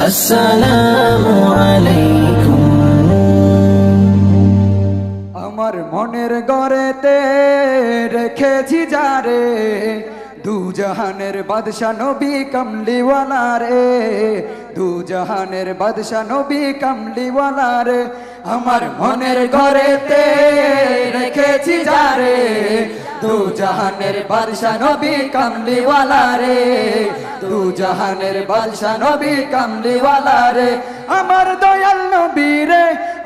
আসসালামু আলাইকুম। আমার মনের ঘরেতে রেখেছি যারে, দু জাহানের বাদশা নবী কামলিওয়ালা রে, দু জাহানের বাদশা নবী কামলিওয়ালা রে। আমার মনের ঘরেতে রেখেছি যারে, দু জাহানের বাদশা নবী কামলিওয়ালা রে, দু জাহানের বাদশা নবী কামলিওয়ালা রে। আমার দয়াল নবী রে,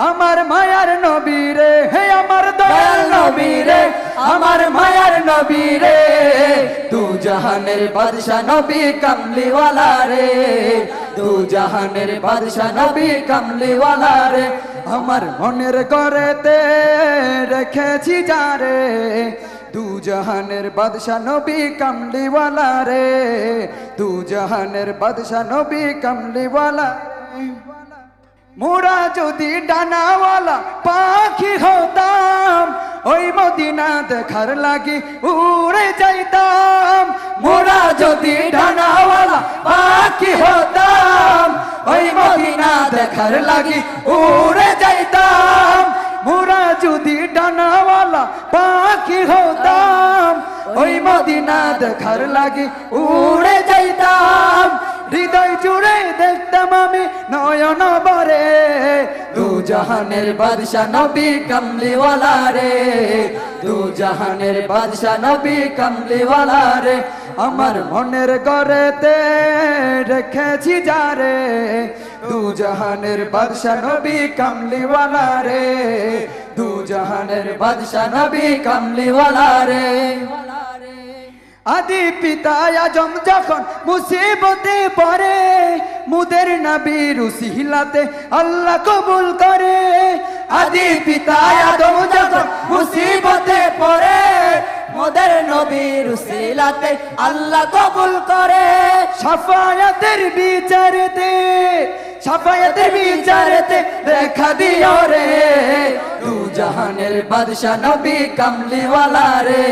আমার মায়ার নবী রে, হে আমার দয়াল নবী রে, আমার মায়ার নবী রে, দু জাহানের বাদশা নবী কামলিওয়ালা রে, দু জাহানের বাদশা নবী কামলিওয়ালা রে। আমার মনের ঘরেতে রেখেছি যারে, দু জাহানের বাদশা নবী কামলিওয়ালা রে, দু জাহানের বাদশা নবী কামলিওয়ালা রে। মোরা যদি ডানাওয়ালা পাখি হতাম, ওই মদিনা দেখার লাগি উড়ে যাইতাম। মোরা যদি ডানাওয়ালা পাখি হতাম, ওই মদিনা দেখার লাগি উড়ে যাইতাম। মোরা যদি ডানাওয়ালা পাখি হতাম, ওই মদিনা দেখার লাগি উড়ে যাইতাম। হৃদয় জুড়ে দেখতাম আমি নয়ন ভরে, দু জাহানের বাদশা নবী কামলিওয়ালা রে, দু জাহানের বাদশা নবী কামলিওয়ালা রে। আমার মনের ঘরেতে রেখেছি যারে, দু জাহানের বাদশা নবী কামলিওয়ালা রে, দু জাহানের বাদশা নবী কামলিওয়ালা রে। আদি পিতা আজম যখন মুসিবতে পড়ে, মুদের নবীর উসিলাতে আল্লাহ কবুল করে। আদি পিতা আদম যখন মুসিবতে পড়ে, মুদের নবীর উসিলাতে আল্লাহ কবুল করে। শাফায়াতের বিচারেতে, শাফায়াতের বিচারেতে দেখা দিও রে, দু জাহানের বাদশা নবী কামলিওয়ালা রে,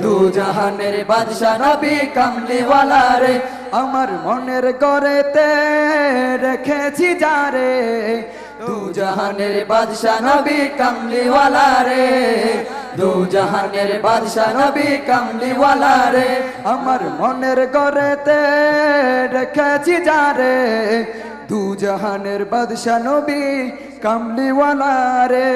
দু জাহানের বাদশা নবী কামলিওয়ালা রে। আমার মনের ঘরেতে রেখেছি যারে, দু জাহানের বাদশা নবী কামলিওয়ালা রে, দু জাহানের বাদশা নবী কামলিওয়ালা রে। আমার মনের ঘরেতে রেখেছি যারে, দু জাহানের বাদশা নবী কামলিওয়ালা রে।